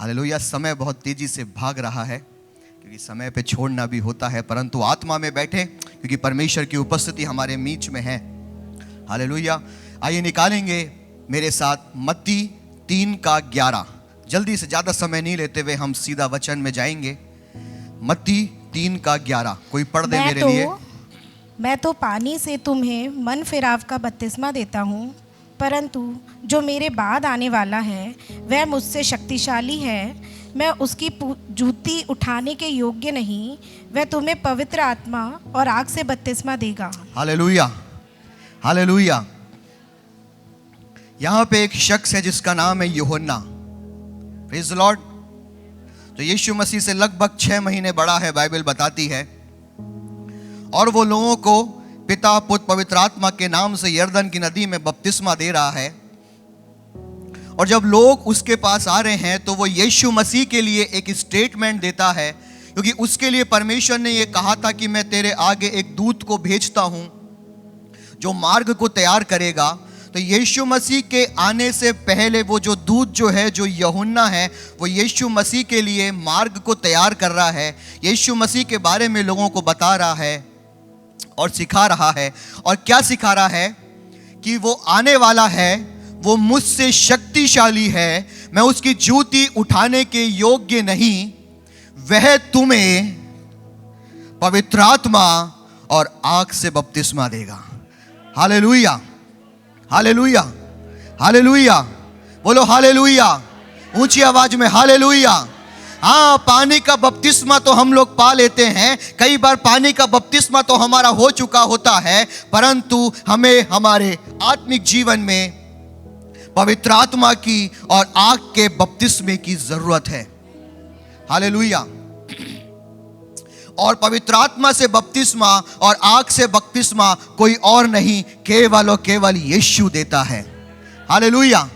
Hallelujah. समय बहुत तेजी से भाग रहा है क्योंकि समय पे छोड़ना भी होता है, परंतु आत्मा में बैठे क्योंकि परमेश्वर की उपस्थिति हमारे बीच में है। हालेलुया। आइए निकालेंगे मेरे साथ मत्ती 3:11। जल्दी से, ज़्यादा समय नहीं लेते हुए हम सीधा वचन में जाएंगे। मत्ती 3:11 कोई पढ़ दे मेरे लिए। मैं तो पानी से तुम्हें मन फिराव का बपतिस्मा देता हूँ, परंतु जो मेरे बाद आने वाला है वह मुझसे शक्तिशाली है। मैं उसकी जूती उठाने के योग्य नहीं। वह तुम्हें पवित्र आत्मा और आग से बपतिस्मा देगा। Hallelujah, hallelujah. यहाँ पे एक शख्स है जिसका नाम है यूहन्ना। Praise the Lord. तो यीशु मसीह से लगभग 6 महीने बड़ा है, बाइबल बताती है। और वो लोगों को पिता पुत्र पवित्र आत्मा के नाम से यरदन की नदी में बपतिस्मा दे रहा है। और जब लोग उसके पास आ रहे हैं तो वो यीशु मसीह के लिए एक स्टेटमेंट देता है, क्योंकि उसके लिए परमेश्वर ने ये कहा था कि मैं तेरे आगे एक दूत को भेजता हूं जो मार्ग को तैयार करेगा। तो यीशु मसीह के आने से पहले वो जो दूत जो है, जो यूहन्ना है, वो यीशु मसीह के लिए मार्ग को तैयार कर रहा है, यीशु मसीह के बारे में लोगों को बता रहा है और सिखा रहा है। और क्या सिखा रहा है कि वो आने वाला है, वो मुझसे शक्तिशाली है, मैं उसकी जूती उठाने के योग्य नहीं। वह तुम्हें पवित्र आत्मा और आग से बपतिस्मा देगा। Hallelujah, hallelujah, hallelujah. बोलो हालेलुया, ऊंची आवाज में हालेलुया। हाँ, पानी का बपतिस्मा तो हम लोग पा लेते हैं, कई बार पानी का बपतिस्मा तो हमारा हो चुका होता है, परंतु हमें हमारे आत्मिक जीवन में पवित्र आत्मा की और आग के बपतिस्मे की जरूरत है। हालेलुया। और पवित्र आत्मा से बपतिस्मा और आग से बपतिस्मा कोई और नहीं, केवल और केवल यीशु देता है। Hallelujah,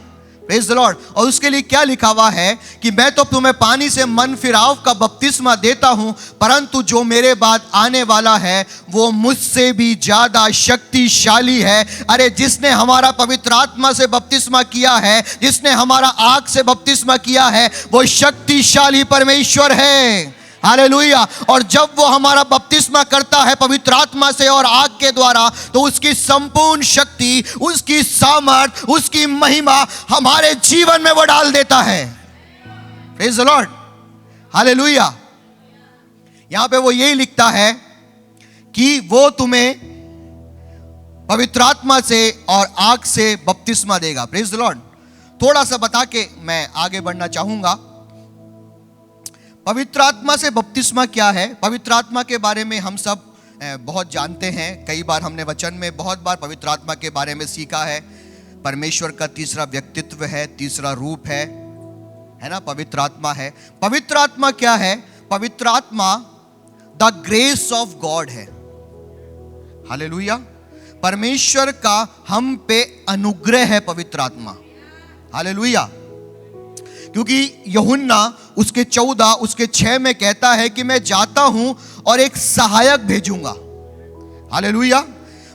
praise the Lord. और उसके लिए क्या लिखा हुआ है कि मैं तो तुम्हें पानी से मन फिराव का बपतिस्मा देता हूं, परंतु जो मेरे बाद आने वाला है वो मुझसे भी ज्यादा शक्तिशाली है। अरे, जिसने हमारा पवित्र आत्मा से बपतिस्मा किया है, जिसने हमारा आग से बपतिस्मा किया है, वो शक्तिशाली परमेश्वर है। हालेलुया। और जब वो हमारा बपतिस्मा करता है पवित्र आत्मा से और आग के द्वारा, तो उसकी संपूर्ण शक्ति, उसकी सामर्थ, उसकी महिमा हमारे जीवन में वो डाल देता है। Praise the Lord. हालेलुया। यहां पे वो यही लिखता है कि वो तुम्हें पवित्र आत्मा से और आग से बपतिस्मा देगा। Praise the Lord. थोड़ा सा बता के मैं आगे बढ़ना चाहूंगा। पवित्र आत्मा से बपतिस्मा क्या है? पवित्र आत्मा के बारे में हम सब बहुत जानते हैं। कई बार हमने वचन में बहुत बार पवित्र आत्मा के बारे में सीखा है। परमेश्वर का तीसरा व्यक्तित्व है, तीसरा रूप है ना, पवित्र आत्मा है। पवित्र आत्मा क्या है? पवित्र आत्मा द ग्रेस ऑफ गॉड है। हालेलुया। परमेश्वर का हम पे अनुग्रह है पवित्र आत्मा। हालेलुया। क्योंकि यूहन्ना उसके 14 उसके 6 में कहता है कि मैं जाता हूं और एक सहायक भेजूंगा। हालेलुया।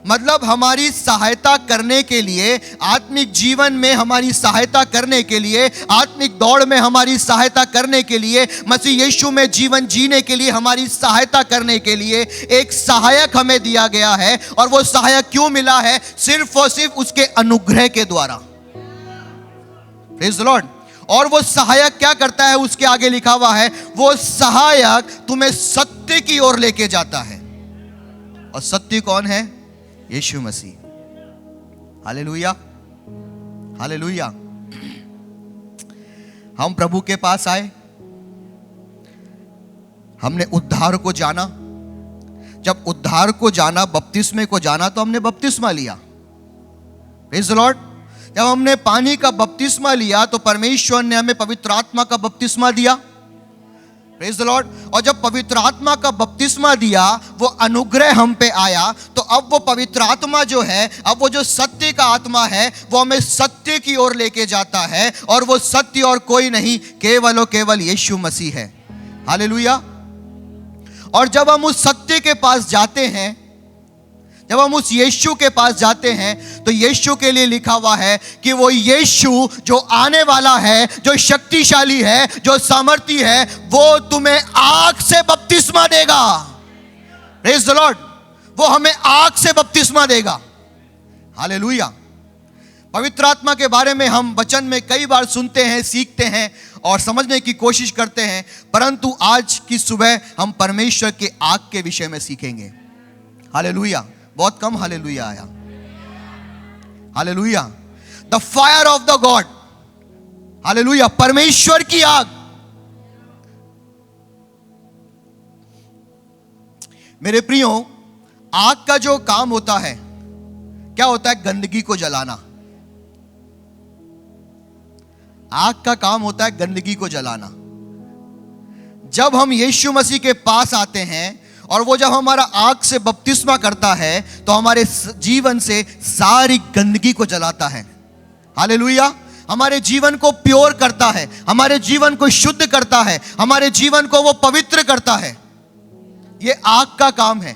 मतलब हमारी सहायता करने के लिए, आत्मिक जीवन में हमारी सहायता करने के लिए, आत्मिक दौड़ में हमारी सहायता करने के लिए, मसीह यीशु में जीवन जीने के लिए हमारी सहायता करने के लिए एक सहायक हमें दिया गया है। और वो सहायक क्यों मिला है? सिर्फ और सिर्फ उसके अनुग्रह के द्वारा। Praise the Lord. और वो सहायक क्या करता है? उसके आगे लिखा हुआ है, वो सहायक तुम्हें सत्य की ओर लेके जाता है। और सत्य कौन है? यीशु मसीह। Hallelujah, hallelujah. हम प्रभु के पास आए, हमने उद्धार को जाना। जब उद्धार को जाना, बपतिस्मे को जाना, तो हमने बपतिस्मा लिया। Praise the Lord. जब हमने पानी का बपतिस्मा लिया तो परमेश्वर ने हमें पवित्र आत्मा का बपतिस्मा दिया। Praise the Lord. और जब पवित्र आत्मा का बपतिस्मा दिया, वो अनुग्रह हम पे आया, तो अब वो पवित्र आत्मा जो है, अब वो जो सत्य का आत्मा है, वो हमें सत्य की ओर लेके जाता है। और वो सत्य और कोई नहीं, केवल और केवल यीशु मसीह है। हालेलुया। और जब हम उस सत्य के पास जाते हैं, जब हम उस यीशु के पास जाते हैं तो यीशु के लिए लिखा हुआ है कि वो यीशु जो आने वाला है, जो शक्तिशाली है, जो सामर्थी है, वो तुम्हें आग से बपतिस्मा देगा। Praise the Lord. वो हमें आग से बपतिस्मा देगा। हालेलुया। पवित्र आत्मा के बारे में हम वचन में कई बार सुनते हैं, सीखते हैं और समझने की कोशिश करते हैं, परंतु आज की सुबह हम परमेश्वर के आग के विषय में सीखेंगे। हालेलुया। बहुत कम हालेलुया आया। Hallelujah. The fire of the God. Hallelujah. परमेश्वर की आग। मेरे प्रियो, आग का जो काम होता है, क्या होता है? गंदगी को जलाना। आग का काम होता है गंदगी को जलाना। जब हम यीशु मसीह के पास आते हैं और वो जब हमारा आग से बपतिस्मा करता है तो हमारे जीवन से सारी गंदगी को जलाता है। हालेलुया। हमारे जीवन को प्योर करता है, हमारे जीवन को शुद्ध करता है, हमारे जीवन को वो पवित्र करता है। ये आग का काम है।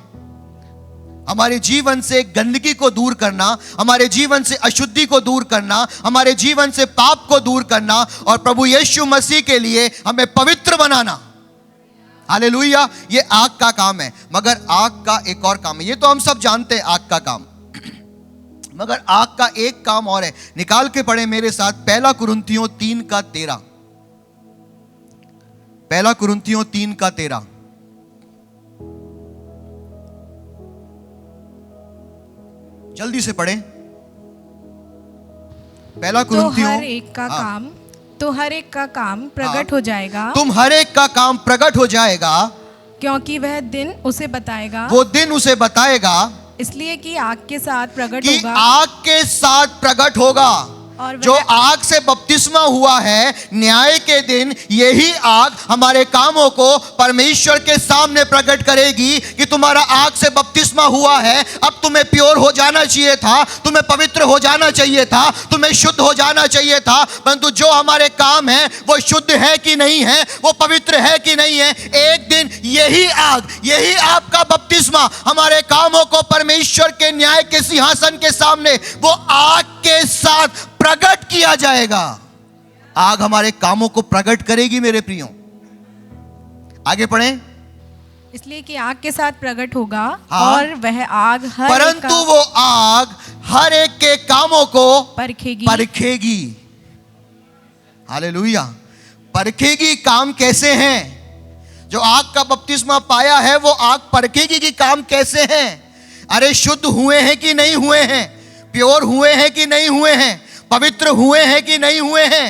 हमारे जीवन से गंदगी को दूर करना, हमारे जीवन से अशुद्धि को दूर करना, हमारे जीवन से पाप को दूर करना और प्रभु यीशु मसीह के लिए हमें पवित्र बनाना। हालेलुया। ये आग का काम है। मगर आग का एक और काम है। ये तो हम सब जानते हैं आग का काम, मगर आग का एक काम और है। निकाल के पढ़े मेरे साथ 1 कुरिन्थियों 3:13। 1 कुरिन्थियों 3:13। जल्दी से पढ़ें। 1 कुरिन्थियों। हर एक का काम तो हर एक का काम प्रकट हो जाएगा। तुम हर एक का काम प्रकट हो जाएगा, क्योंकि वह दिन उसे बताएगा। वो दिन उसे बताएगा, इसलिए कि आग के साथ प्रकट कि होगा। आग के साथ प्रकट होगा। और जो आग से बपतिस्मा हुआ है, न्याय के दिन यही आग हमारे कामों को परमेश्वर के सामने प्रकट करेगी कि तुम्हारा आग से बपतिस्मा हुआ है, अब तुम्हें प्योर हो जाना चाहिए था, तुम्हें पवित्र हो जाना चाहिए था, तुम्हें शुद्ध हो जाना चाहिए था, परंतु जो हमारे काम है वो शुद्ध है कि नहीं है, वो पवित्र है कि नहीं है। एक दिन यही आग, यही आपका बपतिस्मा हमारे कामों को परमेश्वर के न्याय के सिंहासन के सामने वो आग के साथ प्रकट किया जाएगा। आग हमारे कामों को प्रकट करेगी मेरे प्रियो। आगे पढ़ें। इसलिए कि आग के साथ प्रकट होगा। हाँ। और वह आग परंतु वो आग हर एक के कामों को परखेगी। हालेलुया। परखेगी। काम कैसे हैं? जो आग का बपतिस्मा पाया है वो आग परखेगी कि काम कैसे हैं। अरे शुद्ध हुए हैं कि नहीं हुए हैं, प्योर हुए हैं कि नहीं हुए हैं, पवित्र हुए हैं कि नहीं हुए हैं।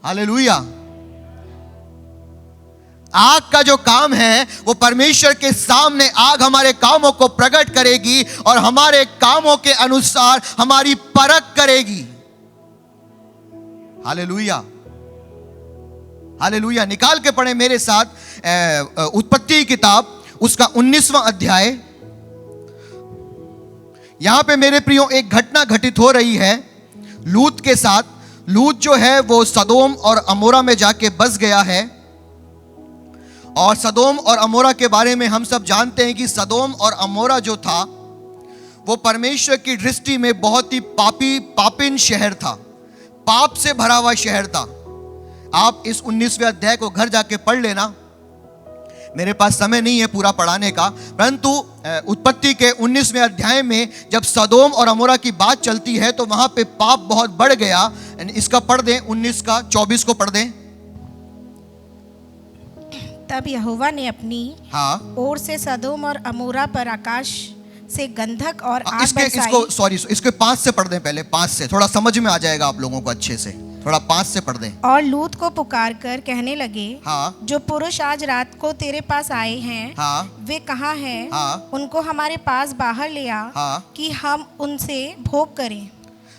हालेलुया। आग का जो काम है वो परमेश्वर के सामने आग हमारे कामों को प्रकट करेगी और हमारे कामों के अनुसार हमारी परख करेगी। हालेलुया। हालेलुया। निकाल के पढ़े मेरे साथ उत्पत्ति की किताब, उसका 19वां अध्याय। यहां पे मेरे प्रियो एक घटना घटित हो रही है लूत के साथ। लूत जो है वो सदोम और अमोरा में जाके बस गया है। और सदोम और अमोरा के बारे में हम सब जानते हैं कि सदोम और अमोरा जो था वो परमेश्वर की दृष्टि में बहुत ही पापिन शहर था, पाप से भरा हुआ शहर था। आप इस 19वें अध्याय को घर जाके पढ़ लेना, मेरे पास समय नहीं है पूरा पढ़ाने का, परंतु उत्पत्ति के 19वें अध्याय में जब सदोम और अमोरा की बात चलती है तो वहां पे पाप बहुत बढ़ गया। इसका पढ़ दें, 19 का 24 को पढ़ दें। तब यहोवा ने अपनी ओर से सदोम और अमोरा पर आकाश से गंधक और आग बरसाई। इसको 5 से पढ़ दें पहले, 5 से थोड़ा समझ में आ जाएगा आप लोगों को अच्छे से। थोड़ा 5 से पढ़ दें। और लूत को पुकार कर कहने लगे, हाँ। जो पुरुष आज रात को तेरे पास आए हैं, हाँ। वे कहाँ हैं? हाँ। उनको हमारे पास बाहर ले आ, हाँ। कि हम उनसे भोग करें।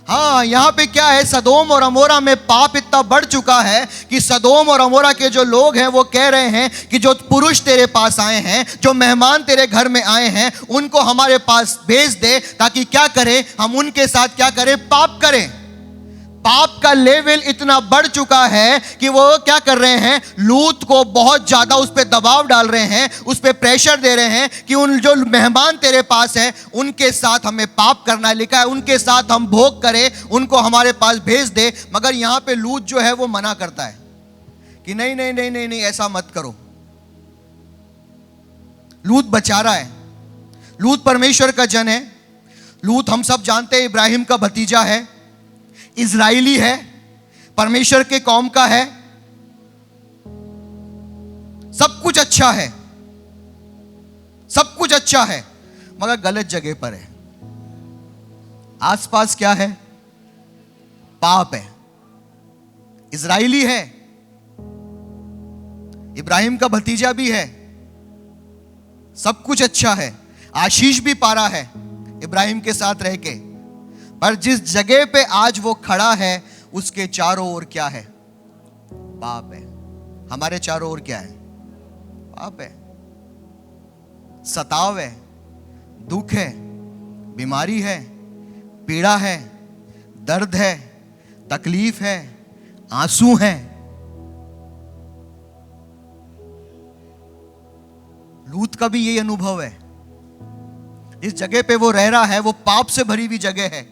हाँ, यहाँ पे क्या है, सदोम और अमोरा में पाप इतना बढ़ चुका है कि सदोम और अमोरा के जो लोग हैं वो कह रहे हैं कि जो पुरुष तेरे पास आए हैं, जो मेहमान तेरे घर में आए हैं, उनको हमारे पास भेज दे ताकि क्या करें, हम उनके साथ क्या करें, पाप करें। पाप का लेवल इतना बढ़ चुका है कि वो क्या कर रहे हैं, लूत को बहुत ज्यादा उस पर दबाव डाल रहे हैं, उस पर प्रेशर दे रहे हैं कि उन जो मेहमान तेरे पास हैं उनके साथ हमें पाप करना, लिखा है उनके साथ हम भोग करें, उनको हमारे पास भेज दे। मगर यहां पे लूत जो है वो मना करता है कि नहीं नहीं नहीं नहीं नहीं, ऐसा मत करो। लूत बचा रहा है। लूत परमेश्वर का जन है। लूत हम सब जानते हैं इब्राहिम का भतीजा है, इजराइली है, परमेश्वर के कौम का है, सब कुछ अच्छा है, सब कुछ अच्छा है, मगर गलत जगह पर है। आसपास क्या है? पाप है। इजराइली है, इब्राहिम का भतीजा भी है, सब कुछ अच्छा है, आशीष भी पा रहा है इब्राहिम के साथ रह के, पर जिस जगह पे आज वो खड़ा है उसके चारों ओर क्या है? पाप है। हमारे चारों ओर क्या है? पाप है, सताव है, दुख है, बीमारी है, पीड़ा है, दर्द है, तकलीफ है, आंसू है। लूत का भी यही अनुभव है। इस जगह पे वो रह रहा है वो पाप से भरी हुई जगह है,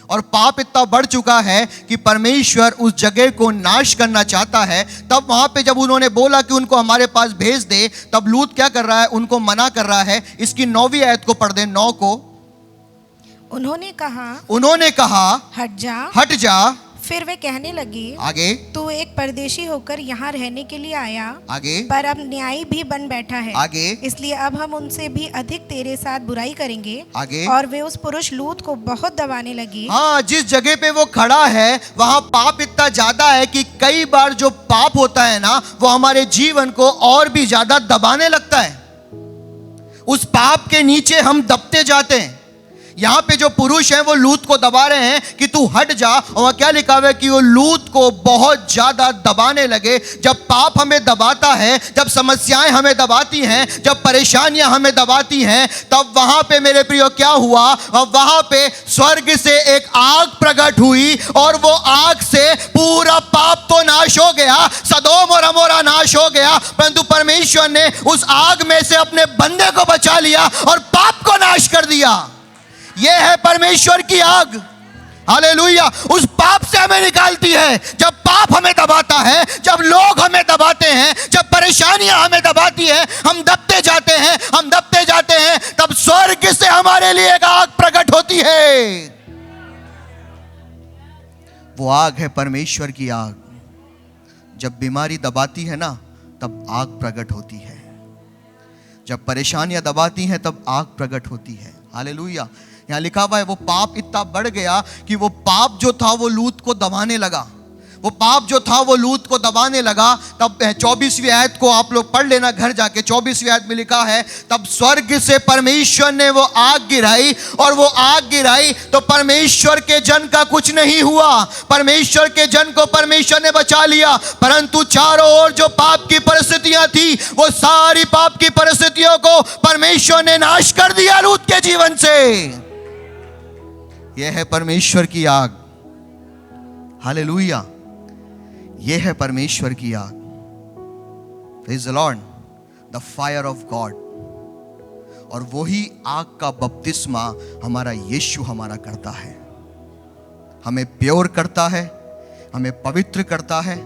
और पाप इतना बढ़ चुका है कि परमेश्वर उस जगह को नाश करना चाहता है। तब वहां पे जब उन्होंने बोला कि उनको हमारे पास भेज दे, तब लूत क्या कर रहा है? उनको मना कर रहा है। इसकी 9वीं आयत को पढ़ दे, 9 को। उन्होंने कहा हट जा। फिर वे कहने लगे, आगे, तू एक परदेशी होकर यहाँ रहने के लिए आया, आगे, पर अब न्यायी भी बन बैठा है, आगे, इसलिए अब हम उनसे भी अधिक तेरे साथ बुराई करेंगे। आगे, और वे उस पुरुष लूत को बहुत दबाने लगी। हाँ, जिस जगह पे वो खड़ा है वहां पाप इतना ज्यादा है कि कई बार जो पाप होता है ना, वो हमारे जीवन को और भी ज्यादा दबाने लगता है। उस पाप के नीचे हम दबते जाते हैं। यहां पे जो पुरुष हैं वो लूत को दबा रहे हैं कि तू हट जा, और क्या लिखा हुआ है कि वो लूत को बहुत ज्यादा दबाने लगे। जब पाप हमें दबाता है, जब समस्याएं हमें दबाती हैं, जब परेशानियां हमें दबाती हैं, तब वहां पे मेरे प्रियो क्या हुआ? वहां पे स्वर्ग से एक आग प्रकट हुई, और वो आग से पूरा पाप तो नाश हो गया, सदोम और अमोरा नाश हो गया, परंतु परमेश्वर ने उस आग में से अपने बंदे को बचा लिया और पाप को नाश कर दिया। यह है परमेश्वर की आग। हालेलुया। उस पाप से हमें निकालती है। जब पाप हमें दबाता है, जब लोग हमें दबाते हैं, जब परेशानियां हमें दबाती हैं, हम दबते जाते हैं, हम दबते जाते हैं, तब स्वर्ग से हमारे लिए एक आग प्रकट होती है। वो आग है परमेश्वर की आग। जब बीमारी दबाती है ना, तब आग प्रकट होती है। जब परेशानियां दबाती हैं, तब आग प्रकट होती है। हालेलुया। यहाँ लिखा हुआ है वो पाप इतना बढ़ गया कि वो पाप जो था वो लूत को दबाने लगा। वो पाप जो था वो लूत को दबाने लगा। तब 24वीं आयत को आप लोग पढ़ लेना घर जाके। 24वीं आयत में लिखा है, तब स्वर्ग से परमेश्वर ने वो आग गिराई, और वो आग गिराई तो परमेश्वर के जन का कुछ नहीं हुआ। परमेश्वर के जन को परमेश्वर ने बचा लिया, परंतु चारों ओर जो पाप की परिस्थितियां थी, वो सारी पाप की परिस्थितियों को परमेश्वर ने नाश कर दिया लूत के जीवन से। यह है परमेश्वर की आग। हालेलुया। यह है परमेश्वर की आग। Praise the Lord, the fire of God. और वही आग का बपतिस्मा हमारा यीशु हमारा करता है। हमें प्योर करता है, हमें पवित्र करता है,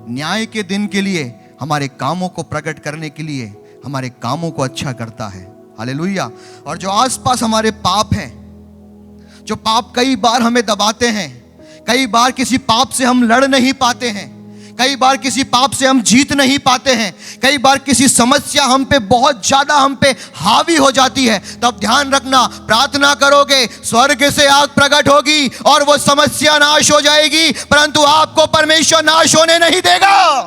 न्याय के दिन के लिए, हमारे कामों को प्रकट करने के लिए, हमारे कामों को अच्छा करता है। हालेलुया। और जो आसपास हमारे पाप हैं, जो पाप कई बार हमें दबाते हैं, कई बार किसी पाप से हम लड़ नहीं पाते हैं, कई बार किसी पाप से हम जीत नहीं पाते हैं, कई बार किसी समस्या हम पे बहुत ज्यादा हम पे हावी हो जाती है, तब ध्यान रखना, प्रार्थना करोगे, स्वर्ग से आग प्रकट होगी और वो समस्या नाश हो जाएगी, परंतु आपको परमेश्वर नाश होने नहीं देगा।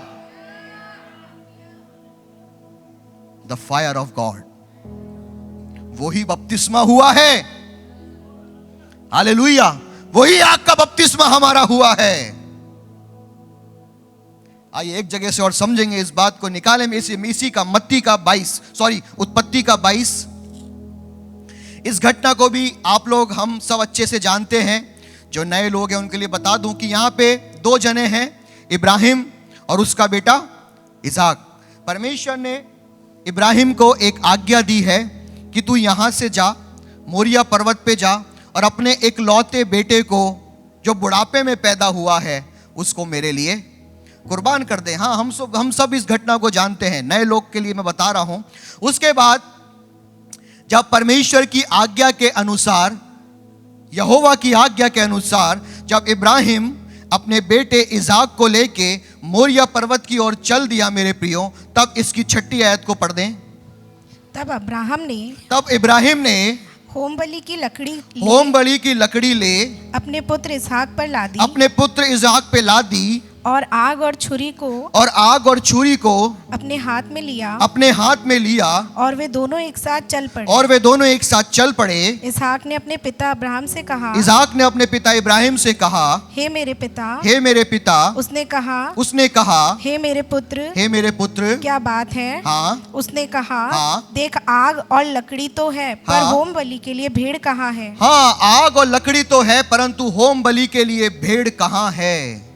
द फायर ऑफ गॉड, वही बपतिस्मा हुआ है। हालेलुया। वही आग का बपतिस्मा हमारा हुआ है। आइए एक जगह से और समझेंगे इस बात को। निकाले में इसी का उत्पत्ति का 22। इस घटना को भी आप लोग हम सब अच्छे से जानते हैं। जो नए लोग हैं उनके लिए बता दूं कि यहाँ पे दो जने हैं, इब्राहिम और उसका बेटा इसाक। परमेश्वर ने इब्राहिम को एक आज्ञा दी है कि तू यहाँ से जा, मोरिया पर्वत पे जा और अपने एक लौते बेटे को जो बुढ़ापे में पैदा हुआ है उसको मेरे लिए कुर्बान कर दे। हाँ, हम सब इस घटना को जानते हैं, नए लोग के लिए मैं बता रहा हूं। उसके बाद जब परमेश्वर की आज्ञा के अनुसार, यहोवा की आज्ञा के अनुसार जब इब्राहिम अपने बेटे इसाक को लेके मोरिया पर्वत की ओर चल दिया मेरे प्रियो, तब इसकी 6 आयत को पढ़ दें। तब इब्राहिम ने होम बलि की लकड़ी ले अपने पुत्र इसहाक पे ला दी और आग और छुरी को अपने हाथ में लिया और वे दोनों एक साथ चल पड़े। इसहाक ने अपने पिता इब्राहिम से कहा, हे मेरे पिता। उसने कहा, हे मेरे पुत्र, क्या बात है? हाँ। उसने कहा, हाँ। देख, आग और लकड़ी तो है, पर हाँ। होम बलि के लिए भेड़ कहाँ है? हाँ, आग और लकड़ी तो है, परंतु होम बलि के लिए भेड़ कहाँ है?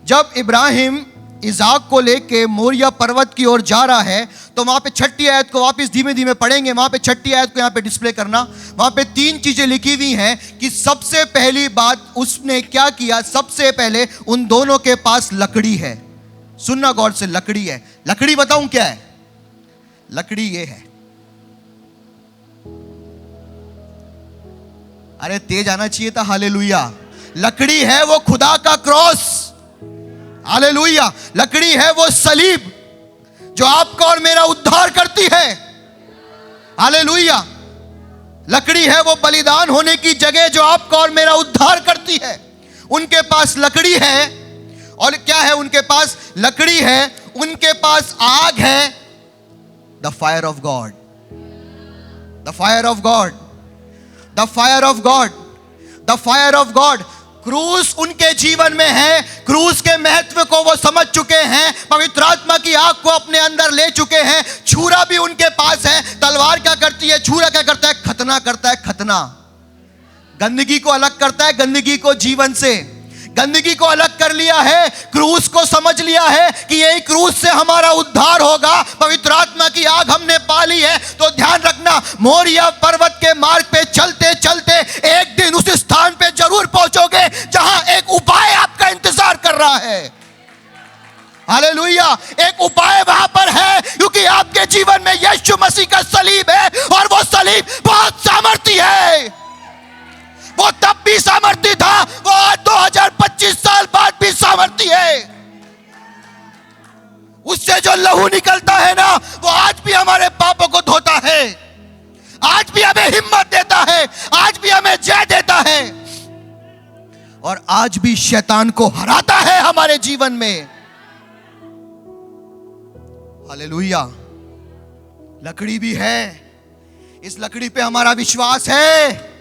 जब इब्राहिम इसाक को लेके मोरिया पर्वत की ओर जा रहा है तो वहां पे 6 आयत को वापस धीमे धीमे पढ़ेंगे। वहां पे 6 आयत को यहां पे डिस्प्ले करना। वहां पे 3 चीजें लिखी हुई हैं कि सबसे पहली बात उसने क्या किया। सबसे पहले उन दोनों के पास लकड़ी है। सुनना गौर से, लकड़ी है। लकड़ी बताऊं क्या है? लकड़ी ये है। अरे तेज आना चाहिए था, हालेलुया। लकड़ी है वो खुदा का क्रॉस, हालेलुया। लकड़ी है वो सलीब जो आपका और मेरा उद्धार करती है, हालेलुया। लकड़ी है वो बलिदान होने की जगह जो आपका और मेरा उद्धार करती है। उनके पास लकड़ी है, और क्या है उनके पास? लकड़ी है, उनके पास आग है। The fire of God, the fire of God, the fire of God, the fire of God. क्रूस उनके जीवन में है। क्रूस के महत्व को वो समझ चुके हैं। पवित्र आत्मा की आग को अपने अंदर ले चुके हैं। छुरा भी उनके पास है। तलवार क्या करती है? छुरा क्या करता है? खतना करता है। खतना गंदगी को अलग करता है, गंदगी को जीवन से। गंदगी को अलग कर लिया है, क्रूस को समझ लिया है कि यही क्रूस से हमारा उद्धार होगा। पवित्र आत्मा की आग हमने पाली है। तो ध्यान रखना, मोरिया पर्वत के मार्ग पे चलते चलते एक दिन उस स्थान पे जरूर पहुंचोगे जहां एक उपाय आपका इंतजार कर रहा है, हालेलुया। एक उपाय वहां पर है, क्योंकि आपके जीवन में यीशु मसीह का सलीब है, और वो सलीब बहुत सामर्थी है। वो तब भी सामर्थी था, वो आज 2025 साल बाद भी सामर्थी है। उससे जो लहू निकलता है ना, वो आज भी हमारे पापों को धोता है, आज भी हमें हिम्मत देता है, आज भी हमें जय देता है, और आज भी शैतान को हराता है हमारे जीवन में, हालेलुया। लकड़ी भी है। इस लकड़ी पे हमारा विश्वास है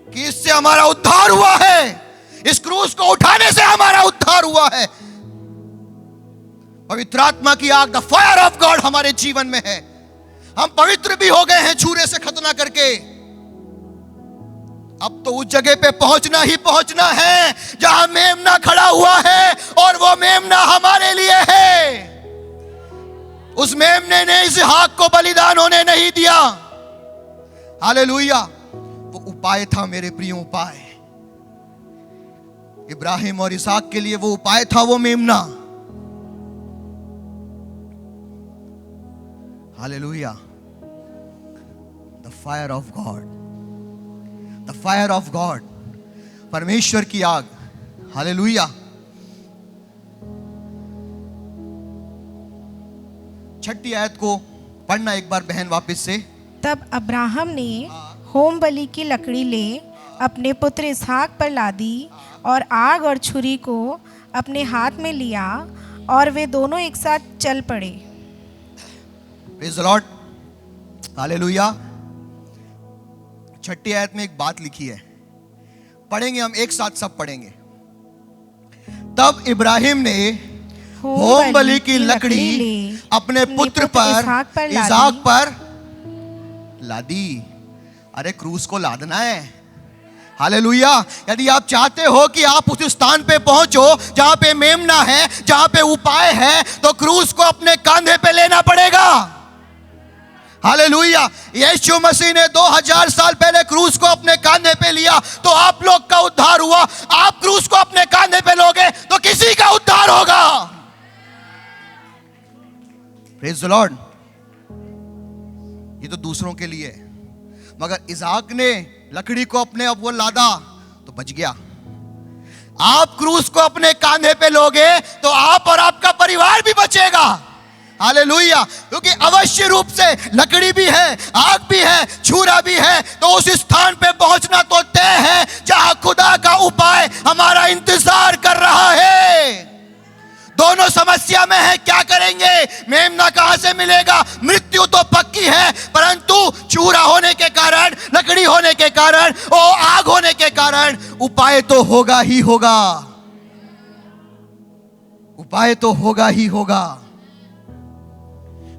कि इससे हमारा उद्धार हुआ है। इस क्रूस को उठाने से हमारा उद्धार हुआ है। पवित्र आत्मा की आग, द फायर ऑफ गॉड हमारे जीवन में है। हम पवित्र भी हो गए हैं छूरे से खतना करके। अब तो उस जगह पे पहुंचना ही पहुंचना है जहां मेमना खड़ा हुआ है, और वो मेमना हमारे लिए है। उस मेमने ने इसहाक को बलिदान होने नहीं दिया, हालेलुया। वो उपाय था मेरे प्रिय, उपाय। इब्राहिम और इसहाक के लिए वो उपाय था, वो मेमना, hallelujah. The fire of God, the fire of God, परमेश्वर की आग, हालेलुया। 6 आयत को पढ़ना एक बार बहन वापस से। तब अब्राहम ने होम बलि की लकड़ी ले अपने पुत्र इसहाक पर लादी और आग और छुरी को अपने हाथ में लिया, और वे दोनों एक साथ चल पड़े। Praise the Lord, hallelujah. 6 आयत में एक बात लिखी है, पढ़ेंगे हम एक साथ, सब पढ़ेंगे। तब इब्राहिम ने होम बलि की लकड़ी अपने पुत्र पर इसहाक पर लादी। अरे क्रूस को लादना है, हालेलुया। यदि आप चाहते हो कि आप उस स्थान पे पहुंचो जहां पे मेमना है, जहां पे उपाय है, तो क्रूस को अपने कंधे पे लेना पड़ेगा। हालेलुया। यीशु मसीह ने 2000 साल पहले क्रूस को अपने कंधे पे लिया तो आप लोग का उद्धार हुआ। आप क्रूस को अपने कंधे पे लोगे तो किसी का उद्धार होगा। Praise the Lord. ये तो दूसरों के लिए, मगर इसहाक ने लकड़ी को अपने अब वो लादा तो बच गया। आप क्रूस को अपने कंधे पे लोगे तो आप और आपका परिवार भी बचेगा। हालेलुया। क्योंकि अवश्य रूप से लकड़ी भी है, आग भी है, छुरा भी है, तो उस स्थान पे पहुंचना तो तय है जहां खुदा का उपाय हमारा इंतजार कर रहा है। दोनों समस्या में है, क्या करेंगे? मेमना कहां से मिलेगा? मृत्यु तो पक्की है, परंतु चूरा होने के कारण, लकड़ी होने के कारण, और आग होने के कारण उपाय तो होगा ही होगा। उपाय तो होगा ही होगा।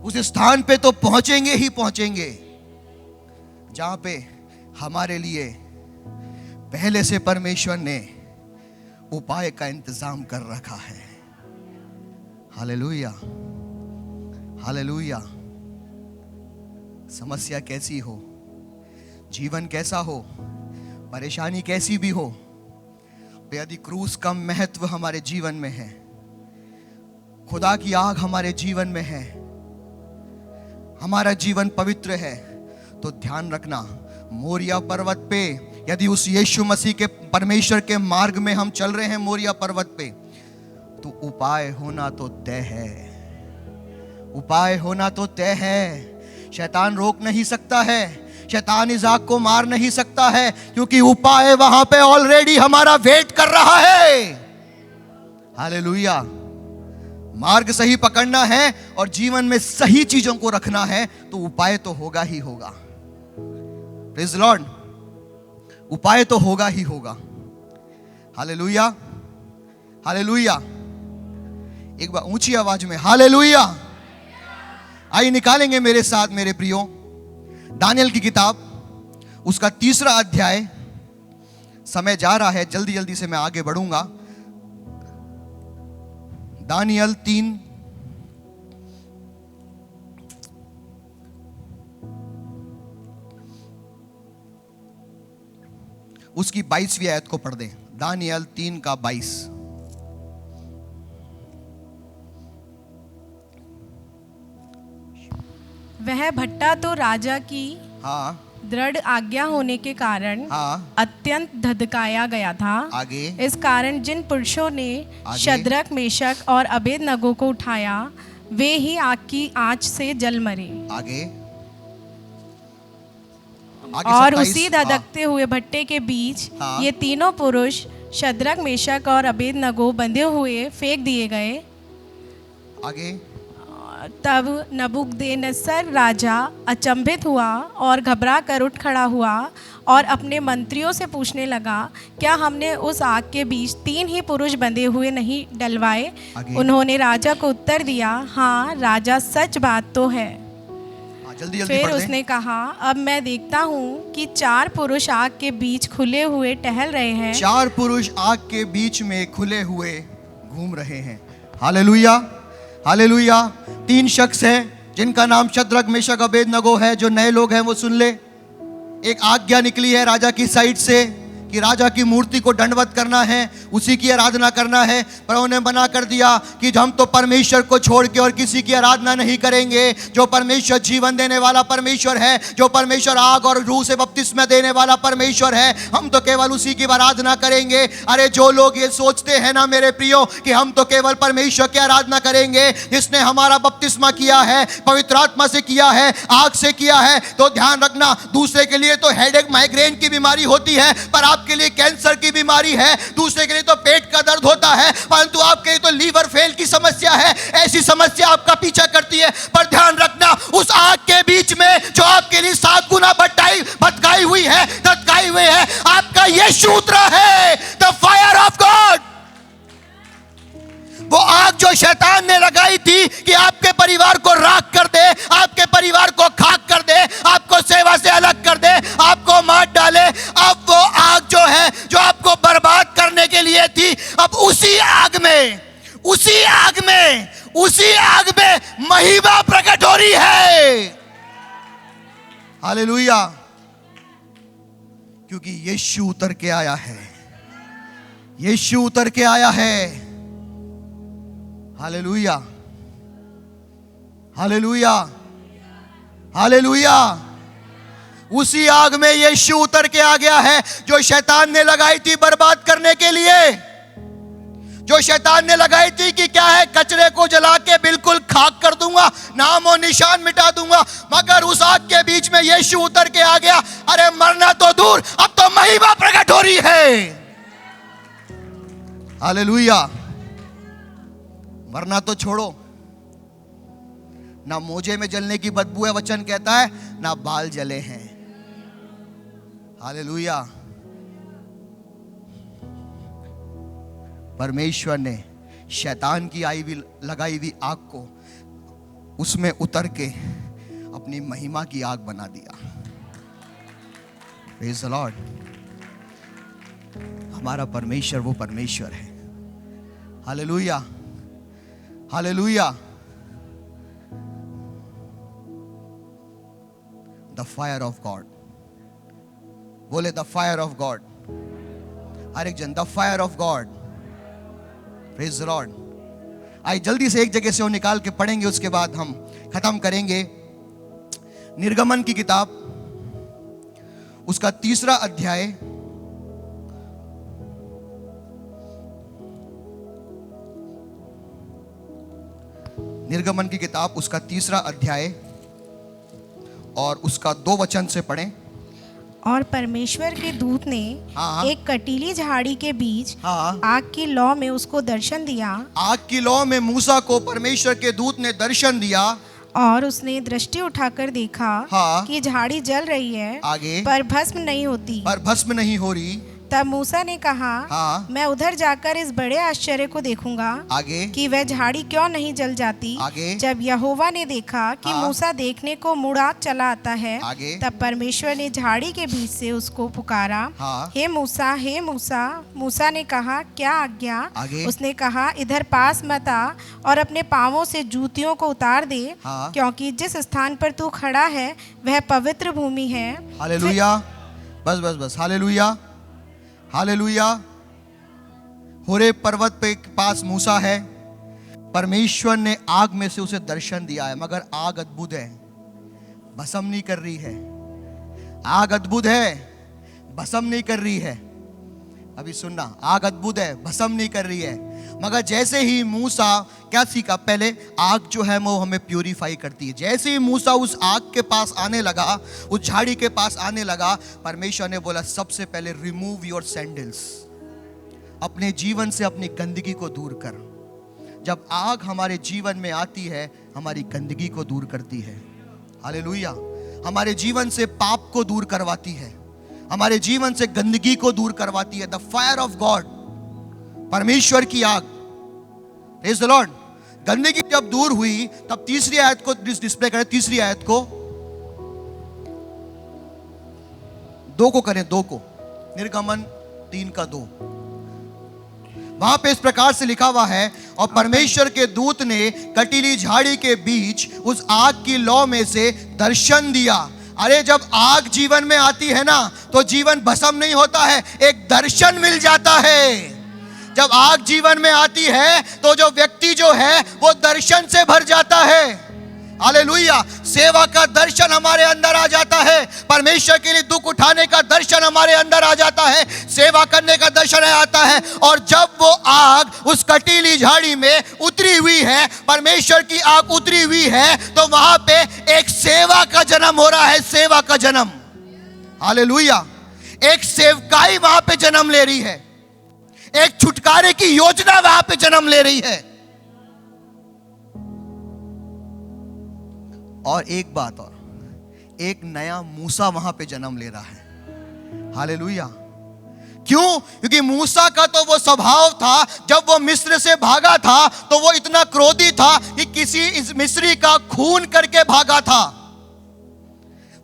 उस स्थान पे तो पहुंचेंगे ही पहुंचेंगे जहां पे हमारे लिए पहले से परमेश्वर ने उपाय का इंतजाम कर रखा है। Hallelujah, hallelujah. समस्या कैसी हो, जीवन कैसा हो, परेशानी कैसी भी हो, यदि क्रूस का महत्व हमारे जीवन में है, खुदा की आग हमारे जीवन में है, हमारा जीवन पवित्र है, तो ध्यान रखना, मोरिया पर्वत पे यदि उस यीशु मसीह के परमेश्वर के मार्ग में हम चल रहे हैं मोरिया पर्वत पे, तो उपाय होना तो तय है। उपाय होना तो तय है। शैतान रोक नहीं सकता है, शैतान इस आग को मार नहीं सकता है, क्योंकि उपाय वहां पे ऑलरेडी हमारा वेट कर रहा है। हालेलुया। मार्ग सही पकड़ना है और जीवन में सही चीजों को रखना है तो उपाय तो होगा ही होगा। Praise the Lord. उपाय तो होगा ही होगा। Hallelujah, hallelujah. एक बार ऊंची आवाज में हालेलुया। आइए निकालेंगे मेरे साथ मेरे प्रियो दानियल की किताब, उसका 3 अध्याय। समय जा रहा है, जल्दी जल्दी से मैं आगे बढ़ूंगा। दानियल 3 उसकी 22वीं आयत को पढ़ दें। दानियल 3 का 22। वह भट्टा तो राजा की दृढ़ आज्ञा होने के कारण अत्यंत धधकाया गया था। आगे। इस कारण जिन पुरुषों ने शद्रक, मेशक और अबेदनगो को उठाया, वे ही आग की आंच से जल मरे। आगे। और उसी धधकते हुए भट्टे के बीच ये तीनों पुरुष शद्रक, मेशक और अबेदनगो बंधे हुए फेंक दिए गए। आगे। तब नबूकदनेस्सर राजा अचंभित हुआ और घबरा कर उठ खड़ा हुआ और अपने मंत्रियों से पूछने लगा, क्या हमने उस आग के बीच 3 ही पुरुष बंधे हुए नहीं डलवाए? उन्होंने राजा को उत्तर दिया, हाँ राजा, सच बात तो है। जल्दी फिर उसने कहा, अब मैं देखता हूँ कि 4 पुरुष आग के बीच खुले हुए टहल रहे हैं। 4 पुरुष आग के बीच में खुले हुए घूम रहे हैं। Hallelujah, hallelujah. 3 शख्स हैं जिनका नाम शद्रक, मेशक, अबेदनगो है। जो नए लोग हैं वो सुन ले। एक आज्ञा निकली है राजा की साइड से कि राजा की मूर्ति को दंडवत करना है, उसी की आराधना करना है। पर उन्होंने मना कर दिया कि हम तो परमेश्वर को छोड़ के और किसी की आराधना नहीं करेंगे। जो परमेश्वर जीवन देने वाला परमेश्वर है, जो परमेश्वर आग और रूह से बपतिस्मा देने वाला परमेश्वर है, हम तो केवल उसी की आराधना करेंगे। अरे जो लोग ये सोचते हैं ना मेरे प्रियो कि हम तो केवल परमेश्वर की आराधना करेंगे जिसने हमारा बपतिस्मा किया है, पवित्र आत्मा से किया है, आग से किया है, तो ध्यान रखना, दूसरे के लिए तो हेडेक, माइग्रेन की बीमारी होती है, पर आपके लिए कैंसर की बीमारी है। दूसरे के लिए तो पेट का दर्द होता है, परंतु आपके लिए तो लीवर फेल की समस्या है। ऐसी समस्या आपका पीछा करती है, पर ध्यान रखना, उस आग के बीच में जो आपके लिए 7 गुना भटकाई हुई है, धटकाई हुई है, आपका यीशु उतरा है। The fire of God. वो आग जो शैतान ने लगाई थी कि आपके परिवार को राख कर दे, आपके परिवार को खाक कर दे, आपको सेवा से अलग कर दे, आपको मार डाले, अब वो आग जो है उसी आग में महिमा प्रकट हो रही है। हालेलुया। क्योंकि यीशु उतर के आया है, यीशु उतर के आया है। Hallelujah, hallelujah, hallelujah. उसी आग में यीशु उतर के आ गया है जो शैतान ने लगाई थी बर्बाद करने के लिए, जो शैतान ने लगाई थी कि क्या है, कचरे को जला के बिल्कुल खाक कर दूंगा, नाम और निशान मिटा दूंगा। मगर उस आग के बीच में यीशु उतर के आ गया। अरे मरना तो दूर, अब तो महिमा प्रकट हो रही है। हालेलुया। मरना तो छोड़ो, ना मोजे में जलने की बदबू है वचन कहता है, ना बाल जले हैं। हालेलुया। परमेश्वर ने शैतान की लगाई हुई आग को उसमें उतर के अपनी महिमा की आग बना दिया। Praise the Lord. हमारा परमेश्वर वो परमेश्वर है। Hallelujah, hallelujah. The fire of God, बोले द फायर ऑफ गॉड। हर एक जन the fire of God. Praise the Lord. आइए जल्दी से एक जगह से वो निकाल के पढ़ेंगे, उसके बाद हम खत्म करेंगे। निर्गमन की किताब उसका 3 अध्याय निर्गमन की किताब उसका 3 अध्याय और उसका 2 वचन से पढ़ें। और परमेश्वर के दूत ने एक कटीली झाड़ी के बीच हाँ, आग की लौ में उसको दर्शन दिया। आग की लौ में मूसा को परमेश्वर के दूत ने दर्शन दिया। और उसने दृष्टि उठाकर देखा हाँ, कि झाड़ी जल रही है, आगे पर भस्म नहीं होती, पर भस्म नहीं हो रही। तब मूसा ने कहा, हाँ, मैं उधर जाकर इस बड़े आश्चर्य को देखूंगा आगे कि वह झाड़ी क्यों नहीं जल जाती। आगे जब यहोवा ने देखा कि हाँ, मूसा देखने को मुड़ा चला आता है, आगे तब परमेश्वर ने झाड़ी के बीच से उसको पुकारा, हाँ, हे मूसा, हे मूसा। मूसा ने कहा, क्या आज्ञा? आगे उसने कहा, इधर पास मत आ और अपने पांवों से जूतियों को उतार दे, हाँ, क्योंकि जिस स्थान पर तू खड़ा है वह पवित्र भूमि है। हालेलुया। बस बस बस, हालेलुया, हालेलुया। होरेब पर्वत पे पास मूसा है। परमेश्वर ने आग में से उसे दर्शन दिया है, मगर आग अद्भुत है, भस्म नहीं कर रही है। आग अद्भुत है, भस्म नहीं कर रही है। अभी सुनना, आग अद्भुत है, भस्म नहीं कर रही है। मगर जैसे ही मूसा क्या सीखा, पहले आग जो है वो हमें प्यूरिफाई करती है। जैसे ही मूसा उस आग के पास आने लगा, उस झाड़ी के पास आने लगा, परमेश्वर ने बोला, सबसे पहले रिमूव योर सैंडल्स, अपने जीवन से अपनी गंदगी को दूर कर। जब आग हमारे जीवन में आती है, हमारी गंदगी को दूर करती है। हालेलुया। हमारे जीवन से पाप को दूर करवाती है, हमारे जीवन से गंदगी को दूर करवाती है। द फायर ऑफ गॉड, परमेश्वर की आग। Praise the Lord. गंदगी जब दूर हुई, तब 3 आयत को डिस्प्ले करें। 3 आयत को 2 को करें, 2 को, निर्गमन 3:2। वहां पे इस प्रकार से लिखा हुआ है, और परमेश्वर के दूत ने कटीली झाड़ी के बीच उस आग की लौ में से दर्शन दिया। अरे जब आग जीवन में आती है ना, तो जीवन भस्म नहीं होता है, एक दर्शन मिल जाता है। जब आग जीवन में आती है तो जो व्यक्ति जो है वो दर्शन से भर जाता है। हालेलुया। सेवा का दर्शन हमारे अंदर आ जाता है, परमेश्वर के लिए दुख उठाने का दर्शन हमारे अंदर आ जाता है, सेवा करने का दर्शन आता है। और जब वो आग उस कटीली झाड़ी में उतरी हुई है, परमेश्वर की आग उतरी हुई है, तो वहां पे एक सेवा का जन्म हो रहा है, सेवा का जन्म। हालेलुया। एक सेवकाई वहां पे जन्म ले रही है, एक छुटकारे की योजना वहां पे जन्म ले रही है। और एक बात और, एक नया मूसा वहां पे जन्म ले रहा है। हालेलुया। क्यों? क्योंकि मूसा का तो वो स्वभाव था, जब वो मिस्र से भागा था तो वो इतना क्रोधी था कि किसी इस मिस्री का खून करके भागा था।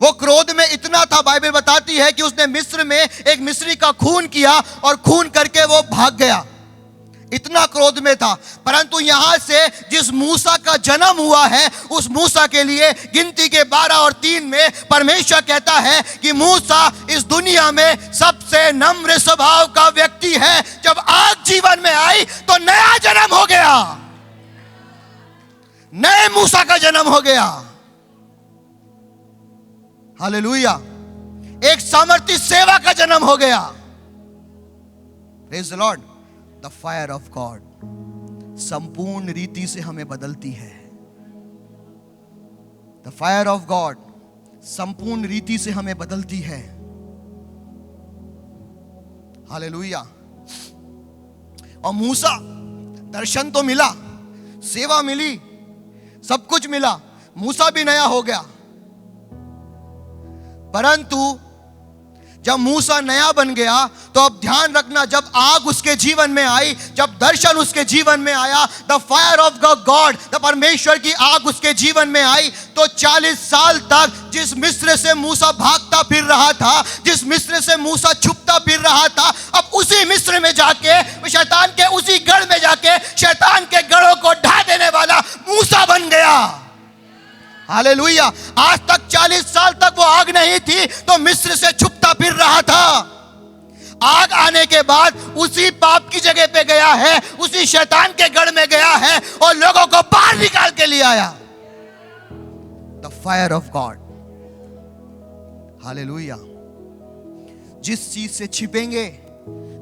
वो क्रोध में इतना था, बाइबल बताती है कि उसने मिस्र में एक मिस्री का खून किया और खून करके वो भाग गया। इतना क्रोध में था। परंतु यहां से जिस मूसा का जन्म हुआ है, उस मूसा के लिए गिनती के 12 और 3 में परमेश्वर कहता है कि मूसा इस दुनिया में सबसे नम्र स्वभाव का व्यक्ति है। जब आग जीवन में आई तो नया जन्म हो गया, नए मूसा का जन्म हो गया। हालेलुया। एक सामर्थी सेवा का जन्म हो गया। Praise the Lord. The fire of God संपूर्ण रीति से हमें बदलती है। द फायर ऑफ गॉड संपूर्ण रीति से हमें बदलती है। हालेलुया। और मूसा, दर्शन तो मिला, सेवा मिली, सब कुछ मिला, मूसा भी नया हो गया। परंतु जब मूसा नया बन गया तो अब ध्यान रखना, जब आग उसके जीवन में आई, जब दर्शन उसके जीवन में आया, the fire of God, the परमेश्वर की आग उसके जीवन में आई, तो 40 साल तक जिस मिस्र से मूसा भागता फिर रहा था, जिस मिस्र से मूसा छुपता फिर रहा था, अब उसी मिस्र में जाके, शैतान के उसी गढ़ में जाके शैतान के गढ़ों को ढा देने वाला मूसा बन गया। हालेलुया। आज तक 40 साल तक वो आग नहीं थी तो मिस्र से छुपता फिर रहा था। आग आने के बाद उसी पाप की जगह पे गया है, उसी शैतान के गढ़ में गया है और लोगों को बाहर निकाल के ले आया। The fire of God. Hallelujah. जिस चीज से छिपेंगे,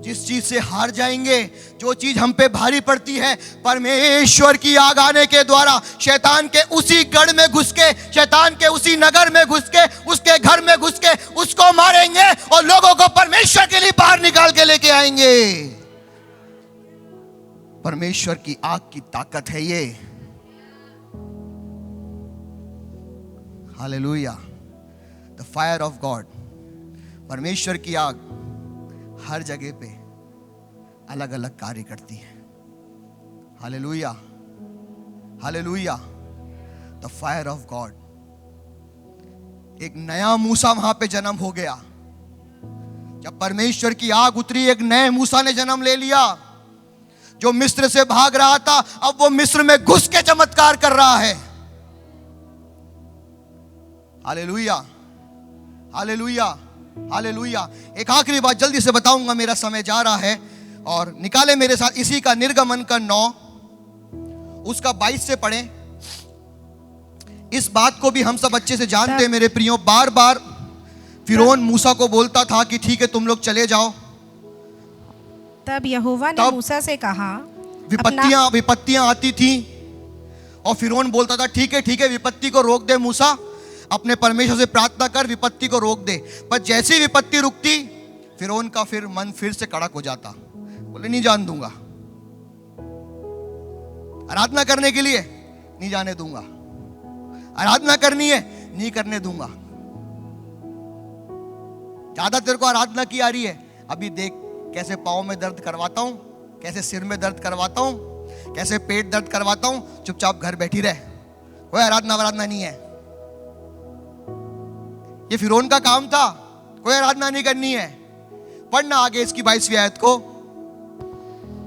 जिस चीज से हार जाएंगे, जो चीज हम पे भारी पड़ती है, परमेश्वर की आग आने के द्वारा शैतान के उसी गढ़ में घुस के, शैतान के उसी नगर में घुस के, उसके घर में घुस के उसको मारेंगे और लोगों को परमेश्वर के लिए बाहर निकाल के लेके आएंगे। परमेश्वर की आग की ताकत है ये। Hallelujah. The fire of God. परमेश्वर की आग हर जगह पे अलग अलग कार्य करती है। Hallelujah. Hallelujah. The fire of God. एक नया मूसा वहां पे जन्म हो गया। जब परमेश्वर की आग उतरी, एक नए मूसा ने जन्म ले लिया। जो मिस्र से भाग रहा था, अब वो मिस्र में घुस के चमत्कार कर रहा है। हालेलुया। हालेलुया। हालेलुया। एक आखिरी बात जल्दी से बताऊंगा, मेरा समय जा रहा है, और निकाले मेरे साथ इसी का निर्गमन का 9 उसका 22 से पढ़ें। इस बात को भी हम सब अच्छे से जानते हैं मेरे प्रियो। बार बार फिरौन मूसा को बोलता था कि ठीक है तुम लोग चले जाओ। तब यहोवा ने मूसा से कहा, विपत्तियां आती थी और फिरौन बोलता था ठीक है विपत्ति को रोक दे मूसा, अपने परमेश्वर से प्रार्थना कर, विपत्ति को रोक दे। पर जैसी विपत्ति रुकती, फिरौन का फिर मन फिर से कड़क हो जाता। बोले नहीं जान दूंगा, आराधना करने के लिए नहीं जाने दूंगा, आराधना करनी है नहीं करने दूंगा। ज्यादा तेरे को आराधना की आ रही है, अभी देख कैसे पाँव में दर्द करवाता हूं, कैसे सिर में दर्द करवाता हूं, कैसे पेट दर्द करवाता हूं, चुपचाप घर बैठी रहे, कोई आराधना नहीं है। ये फिरौन का काम था, कोई आराधना नहीं करनी है। पढ़ना आगे इसकी 22वीं आयत को।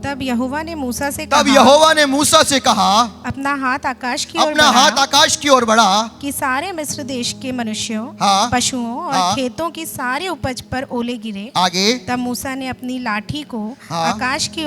तब यहोवा ने मूसा से कहा, अपना हाथ आकाश की ओर बढ़ा कि सारे मिस्र देश के मनुष्यों, पशुओं और खेतों की सारी उपज पर ओले गिरे। आगे तब मूसा ने अपनी लाठी को आकाश की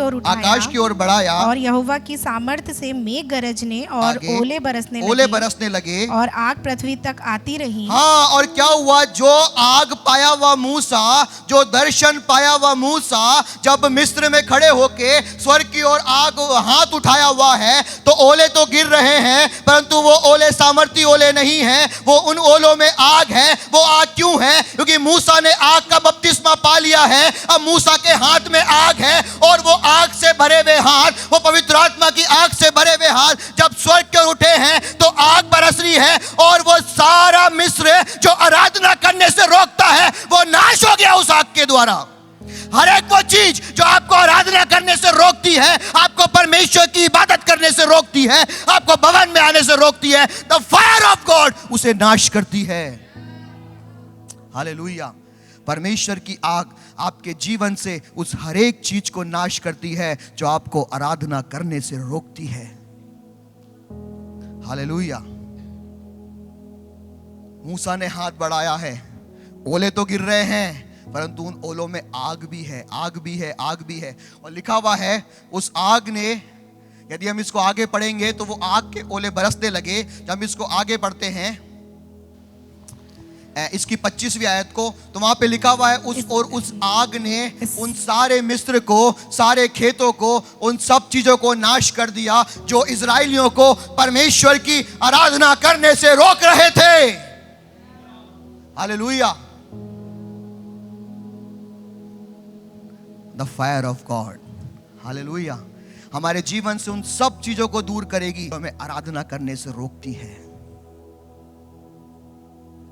ओर बढ़ाया और यहोवा की सामर्थ्य से मेघ गरजने और ओले बरसने लगे और आग पृथ्वी तक आती रही। और क्या हुआ? जो आग पाया हुआ मूसा, जो दर्शन पाया हुआ मूसा, जब मिस्र में खड़े होके स्वर्ग की ओर आग हाथ उठाया हुआ है, तो ओले तो गिर रहे हैं, परंतु वो ओले सामर्थी ओले नहीं हैं, वो उन ओलों में आग है। वो आग क्यों है? क्योंकि मूसा ने आग का बपतिस्मा पा लिया है। अब मूसा के हाथ में आग है और वो आग से भरे हुए हाथ, वो पवित्र आत्मा की आग से भरे हुए हाथ जब स्वर्ग की ओर उठे हैं तो आग बरस रही है और वो सारा मिस्र जो आराधना करने से रोकता है वो नाश हो गया उस आग के द्वारा। हर एक वो चीज जो आपको आराधना करने से रोकती है, आपको परमेश्वर की इबादत करने से रोकती है, आपको भवन में आने से रोकती है, द फायर ऑफ गॉड उसे नाश करती है। हालेलुया। परमेश्वर की आग आपके जीवन से उस हर एक चीज को नाश करती है जो आपको आराधना करने से रोकती है। हालेलुया। मूसा ने हाथ बढ़ाया है, ओले तो गिर रहे हैं परंतु उन ओलों में आग भी है, आग भी है, आग भी है। और लिखा हुआ है उस आग ने, यदि हम इसको आगे पढ़ेंगे तो वो आग के ओले बरसने लगे। जब हम इसको आगे पढ़ते हैं इसकी 25वीं आयत को, तो वहां पे लिखा हुआ है उस आग ने उन सारे मिस्र को, सारे खेतों को, उन सब चीजों को नाश कर दिया जो इजराइलियों को परमेश्वर की आराधना करने से रोक रहे थे। Hallelujah. The fire of God, hallelujah, हमारे जीवन से उन सब चीजों को दूर करेगी जो हमें आराधना करने से रोकती है,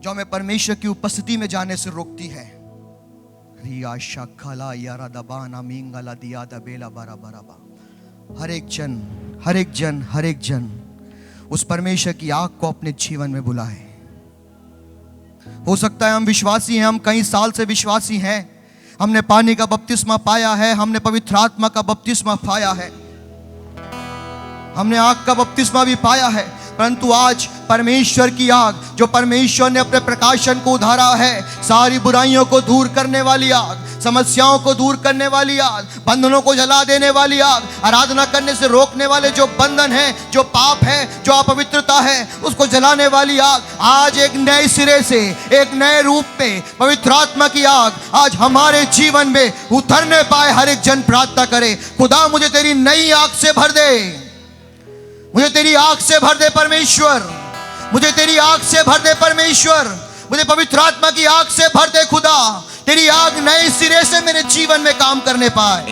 जो हमें परमेश्वर की उपस्थिति में जाने से रोकती है। रिया शखला यारा दबाना मिंगला दिया दबेला बारा बाराबा। हर एक जन उस परमेश्वर की आग को अपने जीवन में बुलाए। हो सकता है हम विश्वासी हैं, हम कई साल से विश्वासी हैं, हमने पानी का बपतिस्मा पाया है, हमने पवित्र आत्मा का बपतिस्मा पाया है, हमने आग का बपतिस्मा भी पाया है, परंतु आज परमेश्वर की आग, जो परमेश्वर ने अपने प्रकाशन को उधारा है, सारी बुराइयों को दूर करने वाली आग, समस्याओं को दूर करने वाली आग, बंधनों को जला देने वाली आग, आराधना करने से रोकने वाले जो बंधन है, जो पाप है, जो अपवित्रता है, उसको जलाने वाली आग आज एक नए सिरे से, एक नए रूप में पवित्र आत्मा की आग आज हमारे जीवन में उतरने पाए। हर एक जन प्रार्थना करे, खुदा मुझे तेरी नई आग से भर दे, मुझे तेरी आग से भर दे परमेश्वर, मुझे तेरी आग से भर दे परमेश्वर, मुझे पवित्र आत्मा की आग से भर दे खुदा। तेरी आग नए सिरे से मेरे जीवन में काम करने पाए,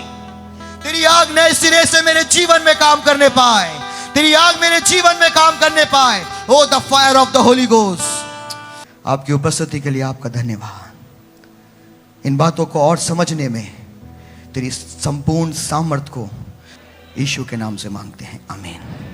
तेरी आग नए सिरे से मेरे जीवन में काम करने पाए, तेरी आग मेरे जीवन में काम करने पाए। O the fire of the Holy Ghost. आपकी उपस्थिति के लिए आपका धन्यवाद। इन बातों को और समझने में तेरी संपूर्ण सामर्थ को यीशु के नाम से मांगते हैं, आमीन।